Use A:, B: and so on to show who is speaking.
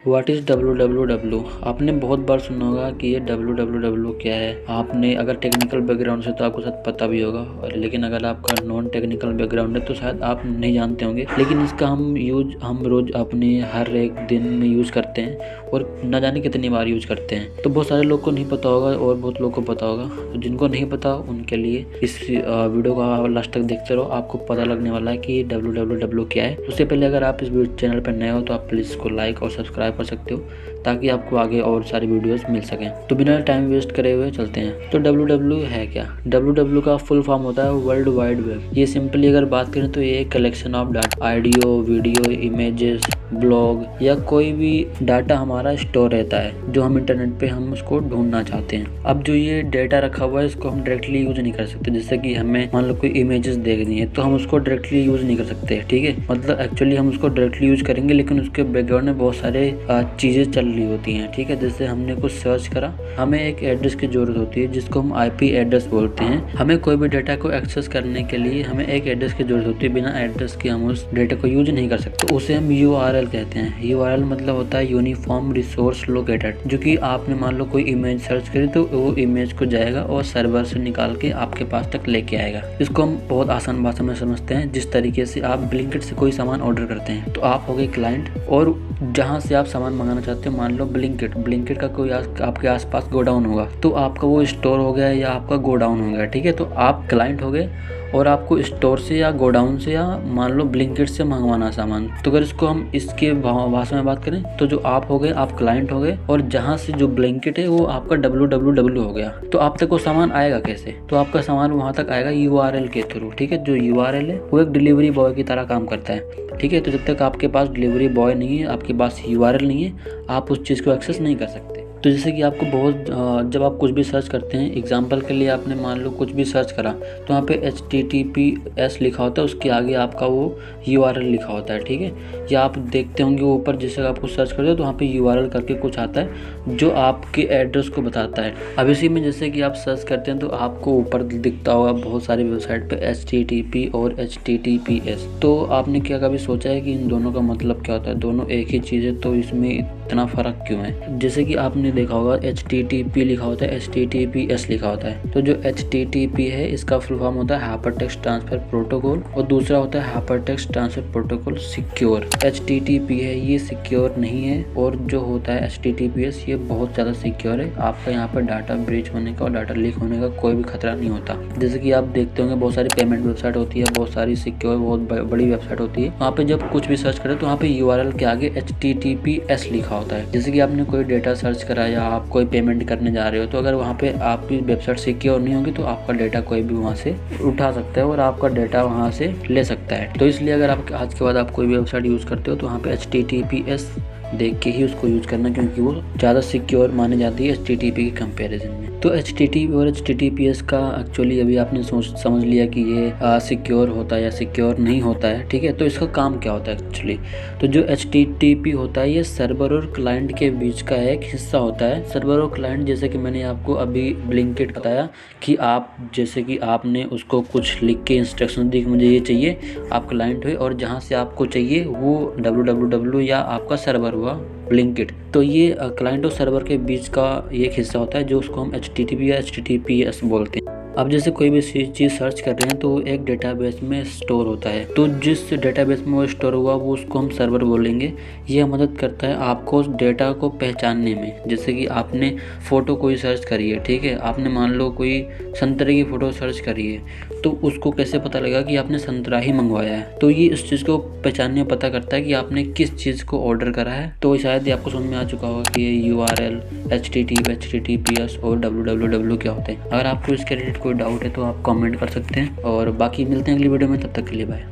A: What is www? आपने बहुत बार सुना होगा कि ये www क्या है। आपने अगर टेक्निकल बैकग्राउंड से तो आपको शायद पता भी होगा, और लेकिन अगर आपका नॉन टेक्निकल बैकग्राउंड है तो शायद आप नहीं जानते होंगे। लेकिन इसका हम रोज़ अपने हर एक दिन में यूज़ करते हैं और न जाने कितनी बार यूज़ करते हैं। तो बहुत सारे लोग को नहीं पता होगा और बहुत लोग को पता होगा। तो जिनको नहीं पता उनके लिए इस वीडियो को आप लास्ट तक देखते रहो, आपको पता लगने वाला है कि www क्या है। उससे पहले अगर आप इस चैनल पर नए हो तो आप प्लीज़ इसको लाइक और सब्सक्राइब कर सकते हो ताकि आपको आगे और सारी वीडियोस मिल सकें। तो बिना टाइम वेस्ट करे हुए चलते हैं। तो www है क्या? www का फुल फॉर्म होता है वर्ल्ड वाइड वेब। ये सिंपली अगर बात करें तो ये collection of data, audio, video, images, blog या कोई भी डाटा हमारा स्टोर रहता है जो हम इंटरनेट पे हम उसको ढूंढना चाहते हैं। अब जो ये डाटा रखा हुआ है इसको हम डायरेक्टली यूज नहीं कर सकते। जैसे कि हमें मान लो कोई इमेजेस देखनी है तो हम उसको डायरेक्टली यूज नहीं कर सकते, ठीक है। मतलब एक्चुअली हम उसको डायरेक्टली यूज करेंगे लेकिन उसके बैकग्राउंड में बहुत सारे चीजें चल रही होती हैं, ठीक है। जैसे हमने कुछ सर्च करा, हमें एक एड्रेस की जरूरत होती है जिसको हम IP एड्रेस बोलते हैं। हमें कोई भी डाटा को एक्सेस करने के लिए हमें एक एड्रेस की जरूरत होती है। बिना एड्रेस के हम उस डाटा को यूज नहीं कर सकते। तो उसे हम URL कहते हैं। URL मतलब होता है यूनिफॉर्म रिसोर्स लोकेटेड, जो कि आपने मान लो कोई इमेज सर्च करी तो वो इमेज को जाएगा और सर्वर से निकाल के आपके पास तक लेके आएगा। इसको हम बहुत आसान भाषा में समझते हैं। जिस तरीके से आप ब्लिंकिट से कोई सामान ऑर्डर करते हैं तो आप हो गए क्लाइंट, और जहाँ से आप सामान मंगाना चाहते हो मान लो ब्लिंकिट का कोई आपके आसपास गोडाउन होगा तो आपका वो स्टोर हो गया या आपका गोडाउन हो गया, ठीक है। तो आप क्लाइंट हो गए और आपको स्टोर से या गोडाउन से या मान लो ब्लिंकिट से मंगवाना सामान। तो अगर इसको हम इसके भाषा में बात करें तो जो आप हो गए, आप क्लाइंट हो गए, और जहाँ से जो ब्लिंकिट है वो आपका www हो गया। तो आप तक वो सामान आएगा कैसे? तो आपका सामान वहाँ तक आएगा URL के थ्रू, ठीक है। जो URL है वो एक डिलीवरी बॉय की तरह काम करता है, ठीक है। तो जब तक आपके पास डिलीवरी बॉय नहीं है, आपके पास URL नहीं है, आप उस चीज़ को एक्सेस नहीं कर सकते। तो जैसे कि आपको जब आप कुछ भी सर्च करते हैं, एग्जांपल के लिए आपने मान लो कुछ भी सर्च करा तो वहाँ पे HTTPS लिखा होता है, उसके आगे आपका वो URL लिखा होता है, ठीक है। या आप देखते होंगे ऊपर जैसे आप कुछ सर्च करते हो तो वहाँ पे URL करके कुछ आता है जो आपके एड्रेस को बताता है। अब इसी में जैसे कि आप सर्च करते हैं तो आपको ऊपर दिखता होगा बहुत सारी वेबसाइट पे HTTP और HTTPS। तो आपने क्या कभी सोचा है कि इन दोनों का मतलब क्या होता है? दोनों एक ही चीज़ है तो इसमें इतना फ़र्क क्यों है? जैसे कि आपने देखा होगा HTTP लिखा होता है, HTTPS लिखा होता है। तो जो HTTP है इसका फुल फॉर्म होता है हाइपर टेक्स्ट ट्रांसफर प्रोटोकॉल, और दूसरा होता है hyper text transfer protocol secure. HTTP है ये सिक्योर नहीं है, और जो होता है HTTPS ये बहुत ज़्यादा सिक्योर है। आपका यहाँ पर डाटा ब्रीच होने का और डाटा लीक होने का कोई भी खतरा नहीं होता। जैसे कि आप देखते होंगे बहुत सारी पेमेंट वेबसाइट होती है, बहुत सारी सिक्योर बहुत बड़ी वेबसाइट होती है। वहाँ पे जब कुछ भी सर्च करें तो वहाँ पे URL के आगे HTTPS लिखा होता है। जैसे कि आपने कोई डेटा सर्च करा या आप कोई पेमेंट करने जा रहे हो तो अगर वहाँ पे आपकी वेबसाइट सिक्योर नहीं होगी तो आपका डेटा कोई भी वहाँ से उठा सकता है और आपका डेटा वहाँ से ले सकता है। तो इसलिए अगर आप आज के बाद आप कोई भी वेबसाइट यूज़ करते हो तो वहाँ पे HTTPS देख के ही उसको यूज़ करना, क्योंकि वो ज़्यादा सिक्योर मानी जाती है HTTP के कंपैरिजन में। तो HTTP और HTTPS का एक्चुअली अभी आपने समझ लिया कि ये सिक्योर होता है या सिक्योर नहीं होता है, ठीक है। तो इसका काम क्या होता है एक्चुअली? तो जो HTTP होता है ये सर्वर और क्लाइंट के बीच का एक हिस्सा होता है। सर्वर और क्लाइंट, जैसे कि मैंने आपको अभी ब्लिंकिट बताया कि आप जैसे कि आपने उसको कुछ लिख के इंस्ट्रक्शन दी कि मुझे ये चाहिए, आप क्लाइंट हुए, और जहाँ से आपको चाहिए वो www या आपका सर्वर हुआ ब्लिंकिट। तो ये क्लाइंट और सर्वर के बीच का एक हिस्सा होता है जो उसको हम HTTP या HTTPS बोलते हैं। अब जैसे कोई भी चीज़ सर्च कर रहे हैं तो एक डेटाबेस में स्टोर होता है। तो जिस डेटाबेस में वो स्टोर हुआ वो उसको हम सर्वर बोलेंगे। यह मदद करता है आपको उस डेटा को पहचानने में। जैसे कि आपने फ़ोटो कोई सर्च करी है, ठीक है। आपने मान लो कोई संतरे की फ़ोटो सर्च करी है तो उसको कैसे पता लगेगा कि आपने संतरा ही मंगवाया है? तो ये इस चीज़ को पहचानने में पता करता है कि आपने किस चीज़ को ऑर्डर करा है। तो शायद ये आपको समझ में आ चुका होगा कि ये URL, HTTPS और www क्या होते हैं। अगर आपको इसके रिलेटेड कोई डाउट है तो आप कमेंट कर सकते हैं, और बाकी मिलते हैं अगली वीडियो में। तब तक के लिए बाय।